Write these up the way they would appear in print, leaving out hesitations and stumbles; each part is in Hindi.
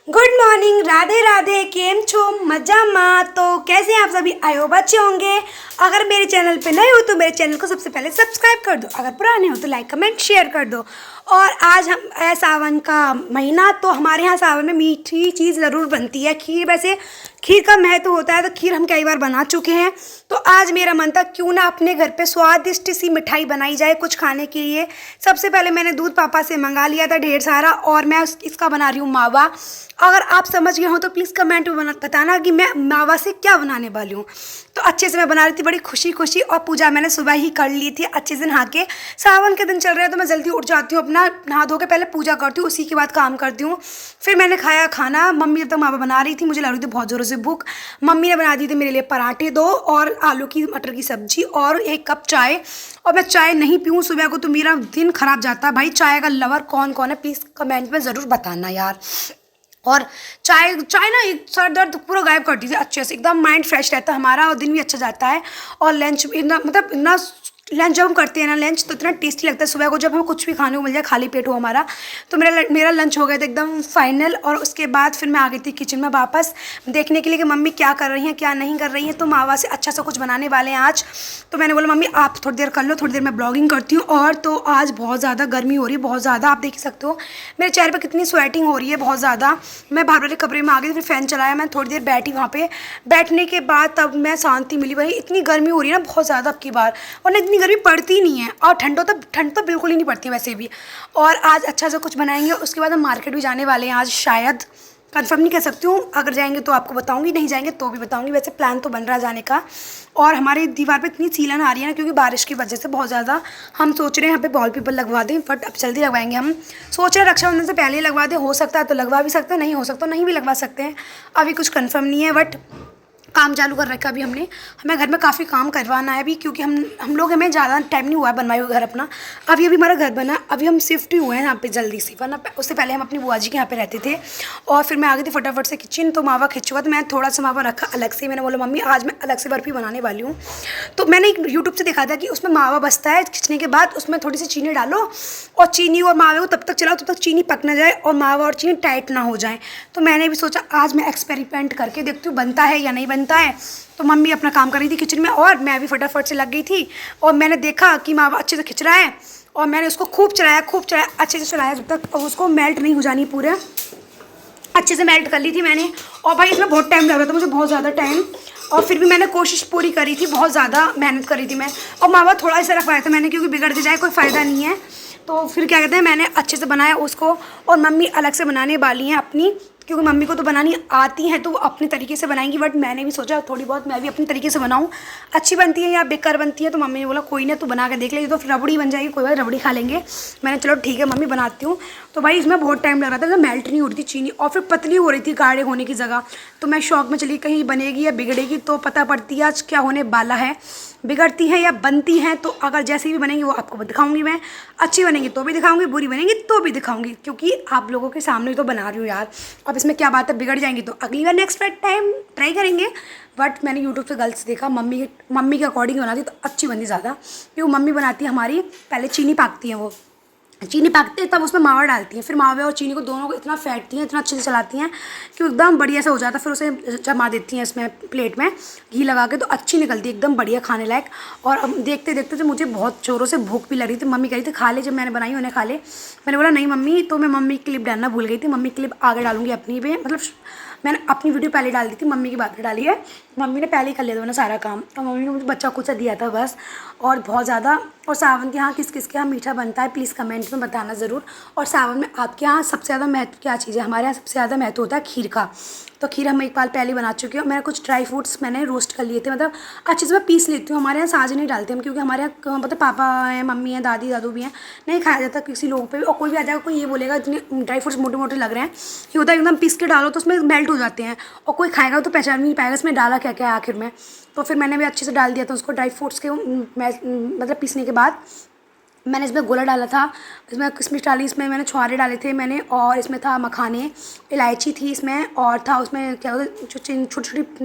Good morning, Radhe Radhe. केम छो मजा माँ। तो कैसे हैं आप सभी? आई होप अच्छे होंगे। अगर मेरे चैनल पे नए हो तो मेरे चैनल को सबसे पहले सब्सक्राइब कर दो, अगर पुराने हो तो लाइक कमेंट शेयर कर दो। और आज हम सावन का महीना, तो हमारे यहाँ सावन में मीठी चीज़ ज़रूर बनती है, खीर। वैसे खीर का महत्व होता है, तो खीर हम कई बार बना चुके हैं। तो आज मेरा मन था क्यों ना अपने घर पे स्वादिष्ट सी मिठाई बनाई जाए कुछ खाने के लिए। सबसे पहले मैंने दूध पापा से मंगा लिया था ढेर सारा, और मैं इसका बना रही हूँ मावा। अगर आप समझ गए हो तो प्लीज़ कमेंट में बताना कि मैं मावा से क्या बनाने वाली हूँ। तो अच्छे से मैं बना रही थी बड़ी खुशी खुशी, और पूजा मैंने सुबह ही कर ली थी अच्छे से नहा के। सावन के दिन चल रहे हैं तो मैं जल्दी उठ जाती हूँ, अपना नहा धो के पहले पूजा करती हूँ, उसी के बाद काम करती हूँ। फिर मैंने खाया खाना। मम्मी जब तक मावा बना रही थी मुझे लग रही थी बहुत ज़ोरों से भूख। मम्मी ने बना दी थी मेरे लिए पराठे 2 और आलू की मटर की सब्जी और 1 कप चाय। और मैं चाय नहीं पीऊँ सुबह को तो मेरा दिन खराब जाता है। भाई चाय का लवर कौन कौन है प्लीज़ कमेंट में ज़रूर बताना यार। और चाय चाय ना एक सर दर्द पूरा गायब करती थी अच्छे से, एकदम माइंड फ्रेश रहता है हमारा और दिन भी अच्छा जाता है। और लंच इतना इतना लंच जब हम करते हैं ना लंच तो इतना टेस्टी लगता है सुबह को, जब हमें कुछ भी खाने को मिल जाए खाली पेट हो हमारा। तो मेरा लंच हो गया था एकदम फाइनल। और उसके बाद फिर मैं आ गई थी किचन में वापस देखने के लिए कि मम्मी क्या कर रही हैं क्या नहीं कर रही हैं। तो मावा से अच्छा सा कुछ बनाने वाले हैं आज। तो मैंने बोला मम्मी आप थोड़ी देर कर लो, थोड़ी देर मैं ब्लॉगिंग करती हूँ। और तो आज बहुत ज़्यादा गर्मी हो रही है, बहुत ज़्यादा। आप देख सकते हो मेरे चेहरे पर कितनी स्वेटिंग हो रही है, बहुत ज़्यादा। मैं बाहर वाले कमरे में आ गई, फिर फ़ैन चलाया, मैं थोड़ी देर बैठी वहाँ पे। बैठने के बाद तब मैं शांति मिली। भाई इतनी गर्मी हो रही है ना बहुत ज़्यादा अब की बार, और ना इतनी गर्मी पड़ती नहीं है। और ठंड तो बिल्कुल ही नहीं पड़ती है वैसे भी। और आज अच्छा सा कुछ बनाएंगे, उसके बाद हम मार्केट भी जाने वाले हैं आज, शायद कंफर्म नहीं कह सकती हूँ। अगर जाएंगे तो आपको बताऊंगी, नहीं जाएंगे तो भी बताऊंगी। वैसे प्लान तो बन रहा है जाने का। और हमारी दीवार पे इतनी सीलन आ रही है ना क्योंकि बारिश की वजह से बहुत ज़्यादा। हम सोच रहे हैं यहाँ पे वॉलपेपर लगवा दें, बट अब जल्दी लगवाएंगे। हम सोच रहे हैं रक्षाबंधन से पहले ही लगवा दें, हो सकता है तो लगवा भी सकते हैं, नहीं हो सकता नहीं भी लगवा सकते हैं। अभी कुछ कन्फर्म नहीं है, बट काम चालू कर रखा है अभी हमने। हमें घर में काफ़ी काम करवाना है अभी, क्योंकि हम लोग हमें ज़्यादा टाइम नहीं हुआ है बनवाए हुए घर अपना। अभी हमारा घर बना, अभी हम शिफ्ट ही हुए हैं यहाँ पे जल्दी से, वरना उससे पहले हम अपनी बुआ जी के यहाँ पे रहते थे। और फिर मैं आ गई थी फटाफट से किचन। तो मावा खिंचुआ, तो मैं थोड़ा सा मावा रखा अलग से। मैंने बोला मम्मी आज मैं अलग से बर्फ़ी बनाने वाली हूँ। तो मैंने एक यूट्यूब से देखा था कि उसमें मावा बसता है, खिंचने के बाद उसमें थोड़ी सी चीनी डालो, और चीनी और मावे को तब तक चलाओ तब तक चीनी पक ना जाए और मावा और चीनी टाइट ना हो जाए। तो मैंने भी सोचा आज मैं एक्सपेरिमेंट करके देखती हूँ बनता है या नहीं बनता है। तो मम्मी अपना काम कर रही थी किचन में और मैं भी फटाफट से लग गई थी। और मैंने देखा कि मावा अच्छे से खिंच रहा है, और मैंने उसको खूब चलाया अच्छे से चलाया जब तक उसको मेल्ट नहीं हो जानी पूरे। अच्छे से मेल्ट कर ली थी मैंने। और भाई इसमें बहुत टाइम लग रहा था मुझे, बहुत ज़्यादा टाइम। और फिर भी मैंने कोशिश पूरी करी थी, बहुत ज़्यादा मेहनत करी थी मैं। और मावा थोड़ा सा रखवाया था मैंने क्योंकि बिगड़ के जाए कोई फ़ायदा नहीं है। तो फिर क्या कहते हैं मैंने अच्छे से बनाया उसको। और मम्मी अलग से बनाने वाली हैं अपनी, क्योंकि मम्मी को तो बनानी आती है तो वो अपने तरीके से बनाएंगी। बट मैंने भी सोचा थोड़ी बहुत मैं भी अपने तरीके से बनाऊँ, अच्छी बनती है या बेकार बनती है। तो मम्मी ने बोला कोई ना तू बना के देख ले, तो फिर रबड़ी बन जाएगी, कोई बात रबड़ी खा लेंगे। मैंने चलो ठीक है मम्मी बनाती हूँ। तो भाई इसमें बहुत टाइम लग रहा था, तो मेल्ट नहीं हो रही थी चीनी, और फिर पतली हो रही थी गाढ़े होने की जगह। तो मैं शौक में चली कहीं बनेगी या बिगड़ेगी, तो पता पड़ती है आज क्या होने वाला है, बिगड़ती है या बनती हैं। तो अगर जैसी भी बनेंगी वो आपको दिखाऊंगी मैं। अच्छी बनेंगी तो भी दिखाऊंगी, बुरी बनेंगी तो भी दिखाऊंगी, क्योंकि आप लोगों के सामने तो बना रही हूँ यार। अब इसमें क्या बात है, बिगड़ जाएंगी तो अगली बार नेक्स्ट टाइम ट्राई करेंगे। बट मैंने यूट्यूब से गर्ल्स देखा, मम्मी के अकॉर्डिंग बनाती तो अच्छी बनती ज़्यादा, क्योंकि मम्मी बनाती है हमारी पहले चीनी पाकती है, वो चीनी पाकते हैं तब उसमें मावा डालती हैं, फिर मावे और चीनी को दोनों को इतना फेंटती हैं, इतना अच्छे से चलाती हैं कि एकदम बढ़िया सा हो जाता है। फिर उसे जमा देती हैं इसमें प्लेट में घी लगा के, तो अच्छी निकलती है एकदम बढ़िया खाने लायक। और अब देखते देखते तो मुझे बहुत जोरों से भूख भी लग रही थी। मम्मी कह रही थी खा ले, जब मैंने बनाई उन्हें खा ले। मैंने बोला नहीं मम्मी, तो मैं मम्मी की क्लिप डालना भूल गई थी। मम्मी क्लिप आगे डालूंगी अपनी पे, मतलब मैंने अपनी वीडियो पहले डाल दी थी, मम्मी की बाद में डाली है। मम्मी ने पहले ही कर लिया था मैंने सारा काम, और मम्मी ने मुझे बच्चा कुछ दिया था बस। और बहुत ज़्यादा। और सावन के यहाँ किस किस के यहाँ मीठा बनता है प्लीज़ कमेंट में बताना ज़रूर। और सावन में आपके यहाँ सबसे ज़्यादा महत्व क्या चीज़ है? हमारे यहाँ सबसे ज़्यादा महत्व होता है खीर का। तो खीर हम एक बार पहले बना चुके हैं। मैंने कुछ ड्राई फ्रूट्स मैंने रोस्ट कर लिए थे, मतलब अच्छे से मैं पीस लेती हूँ। हमारे यहाँ साज नहीं डालते हम, क्योंकि हमारे यहाँ मतलब पापा हैं, मम्मी हैं, दादी दादू भी हैं, नहीं खाया जाता किसी लोगों पे भी। और कोई भी आ जाएगा कोई ये बोलेगा इतने ड्राई फ्रूट्स मोटे मोटे लग रहे हैं, ये होता है एकदम पीस के डालो तो उसमें मेल्ट हो जाते हैं, और कोई खाएगा तो पहचान भी नहीं पाएगा इसमें डाला क्या क्या है आखिर में। तो फिर मैंने भी अच्छे से डाल दिया था उसको ड्राई फ्रूट्स के मतलब पीसने के बाद। मैंने इसमें गोला डाला था, इसमें किशमिश डाली, इसमें मैंने छुहारे डाले थे मैंने, और इसमें था मखाने, इलायची थी इसमें, और था उसमें क्या होता है छोटी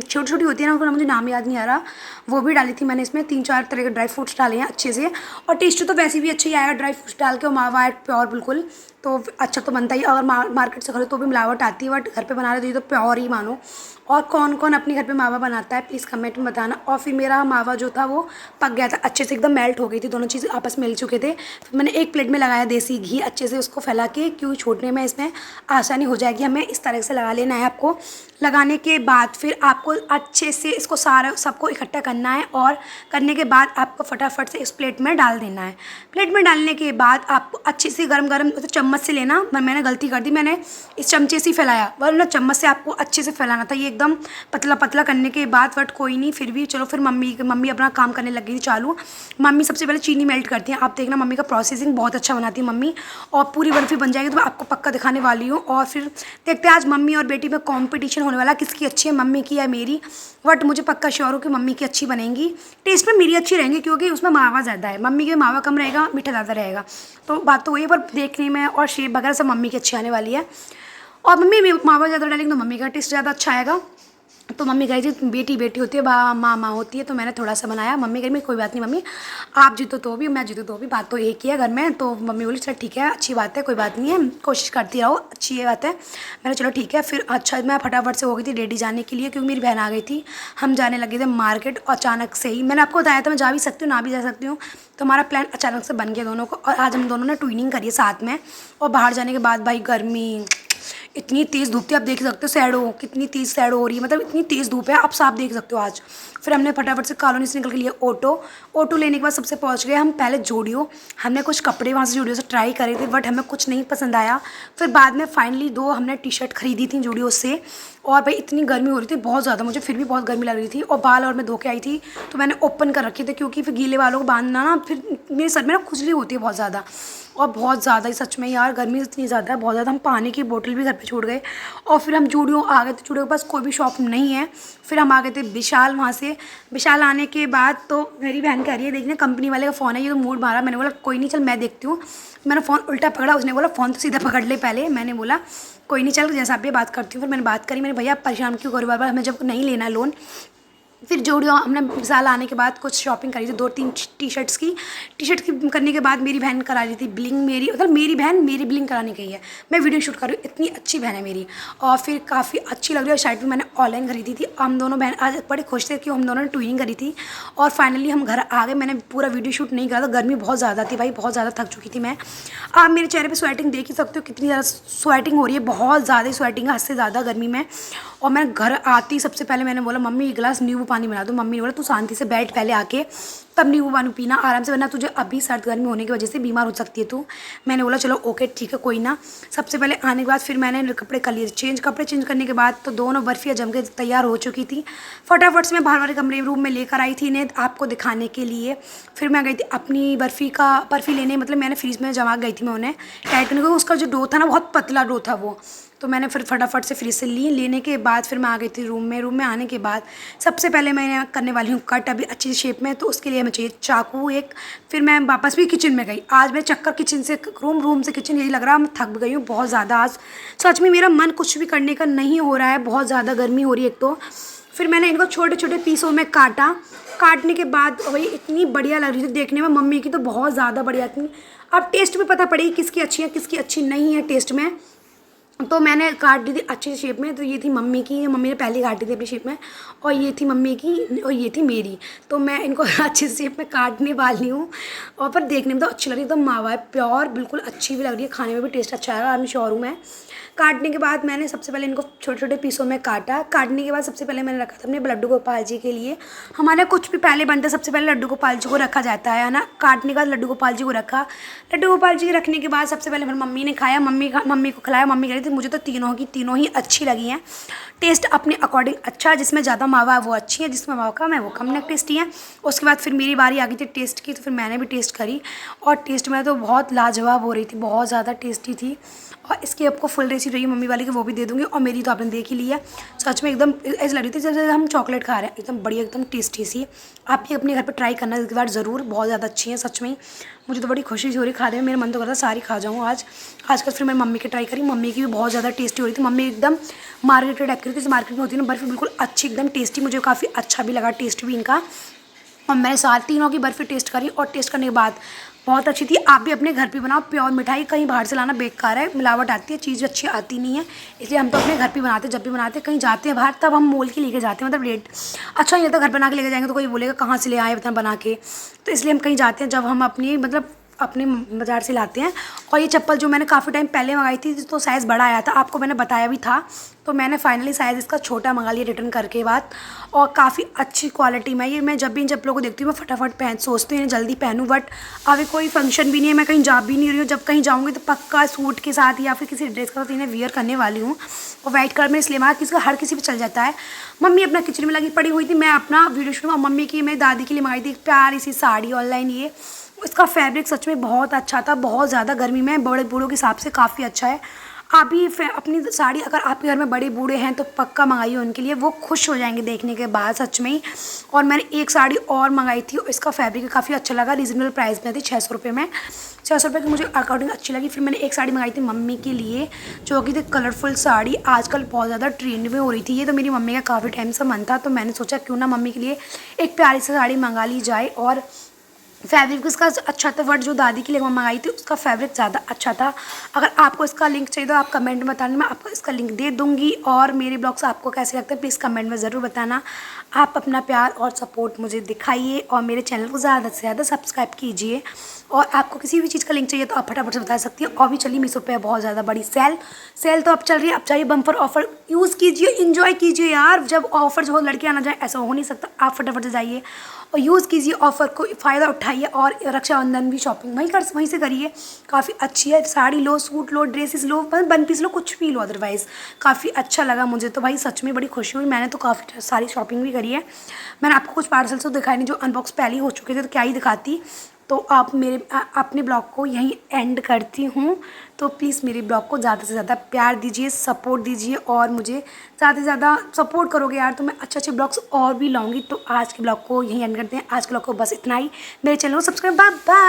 छोटी होती है ना, उनका मुझे नाम याद नहीं आ रहा, वो भी डाली थी मैंने। इसमें 3-4 तरह के ड्राई फ्रूट्स डाले हैं अच्छे से। और टेस्ट तो वैसे भी अच्छे ही आएगा ड्राई फ्रूट्स डाल के, और मावा प्योर बिल्कुल। तो अच्छा तो बनता ही। अगर मार्केट से खरीदो तो भी मिलावट आती है, बट घर पे बना रहे तो ये तो प्योर ही मानो। और कौन कौन अपने घर पे मावा बनाता है प्लीज़ कमेंट में बताना। और फिर मेरा मावा जो था वो पक गया था अच्छे से, एकदम मेल्ट हो गई थी, दोनों चीज़ आपस में मिल चुके थे। फिर मैंने एक प्लेट में लगाया देसी घी, अच्छे से उसको फैला के, क्यों छोड़ने में इसमें आसानी हो जाएगी। हमें इस तरह से लगा लेना है। आपको लगाने के बाद फिर आपको अच्छे से इसको सारा सबको इकट्ठा करना है, और करने के बाद आपको फटाफट से इस प्लेट में डाल देना है। प्लेट में डालने के बाद आपको अच्छे से गरम गरम चम्मच से लेना। मैंने गलती कर दी, मैंने इस चमचे से ही फैलाया, वरना चम्मच से आपको अच्छे से फैलाना था। ये एकदम पतला पतला करने के बाद, बट कोई नहीं, फिर भी चलो। फिर मम्मी अपना काम करने लगी थी चालू। मम्मी सबसे पहले चीनी मेल्ट करती हैं। आप देखना मम्मी का प्रोसेसिंग बहुत अच्छा बनाती है मम्मी। और पूरी बर्फ़ी बन जाएगी तो मैं आपको पक्का दिखाने वाली हूँ। और फिर देखते हैं आज मम्मी और बेटी में कॉम्पिटिशन होने वाला, किसकी अच्छी है, मम्मी की या मेरी। बट मुझे पक्का श्योर हो कि मम्मी की अच्छी बनेंगी। टेस्ट में मेरी अच्छी रहेंगी क्योंकि उसमें मावा ज़्यादा है, मम्मी के मावा कम रहेगा, मीठा ज़्यादा रहेगा। तो बात तो वही है, पर देखने में और शेप वगैरह सब मम्मी की अच्छी आने वाली है। और मम्मी मावा ज़्यादा डालेंगे तो मम्मी का टेस्ट ज़्यादा अच्छा आएगा। तो मम्मी कही थी बेटी बेटी होती है, माँ होती है, तो मैंने थोड़ा सा बनाया। मम्मी कही कोई बात नहीं मम्मी, आप जीतो तो भी मैं जीतो तो भी, बात तो एक ही है घर में। तो मम्मी बोली चल ठीक है, अच्छी बात है, कोई बात नहीं है, कोशिश करती रहो, अच्छी बात है। मैंने चलो ठीक है। फिर अच्छा मैं फटाफट से हो गई थी रेडी जाने के लिए, क्योंकि मेरी बहन आ गई थी। हम जाने लगे थे मार्केट, अचानक से ही। मैंने आपको बताया था मैं जा भी सकती हूँ ना भी जा सकती हूँ, तो हमारा प्लान अचानक से बन गया दोनों को। और आज हम दोनों ने ट्विनिंग करी है साथ में। और बाहर जाने के बाद भाई गर्मी, इतनी तेज़ धूप थी, आप देख सकते हो शैडो कितनी तेज़ शैडो हो रही है, मतलब इतनी तेज़ धूप है, आप साफ देख सकते हो आज। फिर हमने फटाफट से कॉलोनी से निकल के लिया ऑटो लेने के बाद सबसे पहुंच गए हम पहले जूडियो। हमने कुछ कपड़े वहाँ से जूडियो से ट्राई करे थे, बट हमें कुछ नहीं पसंद आया। फिर बाद में फाइनली 2 हमने टी शर्ट खरीदी थी जूडियो से। और भाई इतनी गर्मी हो रही थी बहुत ज़्यादा, मुझे फिर भी बहुत गर्मी लग रही थी। और बाल और मैं धो के आई थी तो मैंने ओपन कर रखे थे, क्योंकि फिर गीले बालों को बांधना ना, फिर मेरे सर में ना खुजली होती है बहुत ज़्यादा। और बहुत ज़्यादा ही सच में यार गर्मी इतनी ज़्यादा है, बहुत ज़्यादा। हम पानी की बोतल भी घर पे छोड़ गए। और फिर हम जूडियो आ गए, तो जूडियो के पास कोई भी शॉप नहीं है। फिर हम आ गए थे विशाल। वहाँ से विशाल आने के बाद तो मेरी बहन कह रही है देखने कंपनी वाले का फ़ोन है, ये तो मूड मारा। मैंने बोला कोई नहीं चल मैं देखती हूँ। मैंने फ़ोन उल्टा पकड़ा, उसने बोला फ़ोन तो सीधा पकड़ ले पहले। मैंने बोला कोई नहीं चल जैसा आप भी बात करती हूँ। फिर मैंने बात करी, मैंने भैया आप परेशान क्यों करो बार बार, हमें जब नहीं लेना लोन। फिर जूडियो हमने विशाल आने के बाद कुछ शॉपिंग करी थी, 2-3 टी शर्ट की करने के बाद मेरी बहन करा रही थी बिलिंग। मेरी बहन मेरी बिलिंग कराने गई है, मैं वीडियो शूट कर रही हूँ, इतनी अच्छी बहन है मेरी। और फिर काफ़ी अच्छी लग रही है। शर्ट भी मैंने ऑनलाइन खरीदी थी। हम दोनों बहन आज बड़े खुश थे कि हम दोनों ने ट्विनिंग करी थी। और फाइनली हम घर आ गए। मैंने पूरा वीडियो शूट नहीं करा था, गर्मी बहुत ज़्यादा थी भाई, बहुत ज़्यादा थक चुकी थी मैं। आप मेरे चेहरे पर स्वेटिंग देख ही सकते हो, कितनी ज़्यादा स्वेटिंग हो रही है, बहुत ज़्यादा स्वेटिंग है, हद से ज़्यादा गर्मी में। और मैं घर आती सबसे पहले मैंने बोला मम्मी 1 गिलास नींबू पानी बना दो। मम्मी ने बोला तू शांति से बैठ पहले आके, तब नींबू पानी पीना आराम से, वरना तुझे अभी सर्द गर्मी होने की वजह से बीमार हो सकती है तू। मैंने बोला चलो ओके ठीक है कोई ना। सबसे पहले आने के बाद फिर मैंने कपड़े कर लिए चेंज। कपड़े चेंज करने के बाद तो दोनों बर्फ़ियाँ जम के तैयार हो चुकी थी। फटाफट से मैं बाहर वाले कमरे रूम में लेकर आई थी इन्हें आपको दिखाने के लिए। फिर मैं गई थी अपनी बर्फ़ी लेने, मतलब मैंने फ्रीज में जमा गई थी मैं उन्हें टाइट करने को। उसका जो डो था ना बहुत पतला डो था वो, तो मैंने फिर फटाफट से फ्रीज से लेने के बाद फिर मैं आ गई थी रूम में आने के बाद सबसे पहले मैं करने वाली हूँ कट अभी अच्छी शेप में। तो उसके लिए हमें चाहिए चाकू एक। फिर मैं वापस भी किचन में गई। आज मैं चक्कर किचन से रूम से किचन, यही लग रहा है मैं थक गई हूँ बहुत ज़्यादा आज। सच में मेरा मन कुछ भी करने का नहीं हो रहा है, बहुत ज़्यादा गर्मी हो रही है एक तो। फिर मैंने इनको छोटे छोटे पीसों में काटने के बाद वही इतनी बढ़िया लग रही थी देखने में, मम्मी की तो बहुत ज़्यादा बढ़िया थी। अब टेस्ट में पता पड़ेगी किसकी अच्छी है किसकी अच्छी नहीं है टेस्ट में। तो मैंने काट दी थी अच्छी शेप में। तो ये थी मम्मी की, मम्मी ने पहले काट दी थी अपनी शेप में, और ये थी मम्मी की और ये थी मेरी। तो मैं इनको अच्छी शेप में काटने वाली हूँ। और पर देखने में तो अच्छी लग रही है, एकदम मावा है प्योर, बिल्कुल अच्छी भी लग रही है, खाने में भी टेस्ट अच्छा आएगा, मैं श्योर हूँ मैं। काटने के बाद मैंने सबसे पहले इनको छोटे छोटे पीसों में काटा। काटने के बाद सबसे पहले मैंने रखा था अपने लड्डू गोपाल जी के लिए। हमारे कुछ भी पहले बनता है सबसे पहले लड्डू गोपाल जी को रखा जाता है ना। काटने के बाद लड्डू गोपाल जी को रखा। लड्डू गोपाल जी रखने के बाद सबसे पहले फिर मम्मी ने खाया, मम्मी को खिलाया। मम्मी कह रही थी मुझे तो तीनों ही अच्छी लगी हैं। टेस्ट अपने अकॉर्डिंग अच्छा, जिसमें ज़्यादा मावा है वो अच्छी है, जिसमें मावा कम है वो कम टेस्टी है। उसके बाद फिर मेरी बारी आ गई थी टेस्ट की, तो फिर मैंने भी टेस्ट करी और टेस्ट में तो बहुत लाजवाब हो रही थी, बहुत ज़्यादा टेस्टी थी। और इसकी आपको फुल रेसिपी रही मम्मी वाली की वो भी दे दूँगी, और मेरी तो आपने देख ही ली है। सच में एकदम ऐसी लग रही थी जैसे हम चॉकलेट खा रहे हैं, एकदम बढ़िया एकदम टेस्टी सी। आप भी अपने घर पर ट्राई करना इसके बाद ज़रूर, बहुत ज़्यादा अच्छी है सच में। मुझे तो बड़ी खुशी हो रही खाने में, मेरा मन तो करता सारी खा जाऊँ आजकल। फिर मैंने मम्मी की ट्राई करी, मम्मी की भी बहुत ज़्यादा टेस्टी हो रही थी। मम्मी एकदम मार्केट टाइप की थी, मार्केट में होती है ना बर्फ़ी, बिल्कुल अच्छी एकदम टेस्टी। मुझे काफ़ी अच्छा भी लगा टेस्ट भी इनका। और मैंने तीनों की बर्फ़ी टेस्ट करी, और टेस्ट करने के बाद बहुत अच्छी थी। आप भी अपने घर पे बनाओ प्योर मिठाई, कहीं बाहर से लाना बेकार है, मिलावट आती है, चीज़ अच्छी आती नहीं है। इसलिए हम तो अपने घर पे बनाते हैं। जब भी बनाते हैं कहीं जाते हैं बाहर तब हम मोल के लेके जाते हैं, मतलब रेट अच्छा नहीं लगता। घर बना के लेके जाएंगे तो कोई बोलेगा कहाँ से ले आए इतना बना के, तो इसलिए हम कहीं जाते हैं जब हम अपनी मतलब अपने बाज़ार से लाते हैं। और ये चप्पल जो मैंने काफ़ी टाइम पहले मंगाई थी तो साइज़ बड़ा आया था, आपको मैंने बताया भी था, तो मैंने फाइनली साइज़ इसका छोटा मंगा लिया रिटर्न करके बाद। और काफ़ी अच्छी क्वालिटी में ये, मैं जब भी इन चप्पलों को देखती हूँ मैं फटाफट सोचती हूँ जल्दी पहनूँ, बट अभी कोई फंक्शन भी नहीं है, मैं कहीं जा भी नहीं रही हूँ। जब कहीं जाऊँगी तो पक्का सूट के साथ या फिर किसी ड्रेस के साथ इन्हें वियर करने वाली हूँ। और वाइट कलर में इसलिए किसी का हर किसी पर चल जाता है। मम्मी अपना किचन में लगी पड़ी हुई थी, मैं अपना वीडियो शूट, और मम्मी की मेरी दादी के लिए मंगाई थी एक प्यारी सी साड़ी ऑनलाइन। ये इसका फैब्रिक सच में बहुत अच्छा था, बहुत ज़्यादा गर्मी में बड़े बूढ़ों के हिसाब से काफ़ी अच्छा है। आप भी अपनी साड़ी, अगर आपके घर में बड़े बूढ़े हैं तो पक्का मंगाइए उनके लिए, वो खुश हो जाएंगे देखने के बाद सच में ही। और मैंने एक साड़ी और मंगाई थी, इसका फैब्रिक काफ़ी अच्छा लगा, रीज़नेबल प्राइस में थी, 600 रुपये में, 600 रुपये की मुझे अकॉर्डिंग अच्छी लगी। फिर मैंने एक साड़ी मंगाई थी मम्मी के लिए, जो कि थी कलरफुल साड़ी, आजकल बहुत ज़्यादा ट्रेंड में हो रही थी। ये तो मेरी मम्मी का काफ़ी टाइम से मन था, तो मैंने सोचा क्यों ना मम्मी के लिए एक प्यारी सी साड़ी मंगा ली जाए। और फैब्रिक उसका अच्छा था, बट जो दादी के लिए मंगाई थी उसका फैब्रिक ज़्यादा अच्छा था। अगर आपको इसका लिंक चाहिए तो आप कमेंट में बताना, मैं आपको इसका लिंक दे दूँगी। और मेरे ब्लॉग्स आपको कैसे लगते हैं प्लीज़ कमेंट में ज़रूर बताना। आप अपना प्यार और सपोर्ट मुझे दिखाइए और मेरे चैनल को ज़्यादा से ज़्यादा सब्सक्राइब कीजिए। और आपको किसी भी चीज़ का लिंक चाहिए तो आप फटाफट से बता सकती हैं। और भी चलिए मीशो पे बहुत ज़्यादा बड़ी सेल तो अब चल रही है, अब चाहिए बम्पर ऑफर, यूज़ कीजिए, इंजॉय कीजिए यार। जब ऑफर जो हो लड़के आना जाए ऐसा हो नहीं सकता, आप फटाफट से जाइए और यूज़ कीजिए ऑफ़र को, फ़ायदा उठाइए। और रक्षाबंधन भी शॉपिंग वहीं से करिए, काफ़ी अच्छी है। साड़ी लो, सूट लो, ड्रेसेस लो, वन पीस लो, कुछ भी लो, अदरवाइज़ काफ़ी अच्छा लगा मुझे तो भाई, सच में बड़ी खुशी हुई। मैंने तो काफ़ी सारी शॉपिंग भी करी है। मैंने आपको कुछ पार्सल्स तो दिखाए नहीं, जो अनबॉक्स पहले ही हो चुके थे तो क्या ही दिखाती। तो आप मेरे अपने ब्लॉग को यहीं एंड करती हूँ। तो प्लीज़ मेरे ब्लॉग को ज़्यादा से ज़्यादा प्यार दीजिए, सपोर्ट दीजिए, और मुझे ज़्यादा से ज़्यादा सपोर्ट करोगे यार तो मैं अच्छे अच्छे ब्लॉग्स और भी लाऊंगी। तो आज के ब्लॉग को यहीं एंड करते हैं, आज के ब्लॉग को बस इतना ही। मेरे चैनल को सब्सक्राइब, बाय बाय।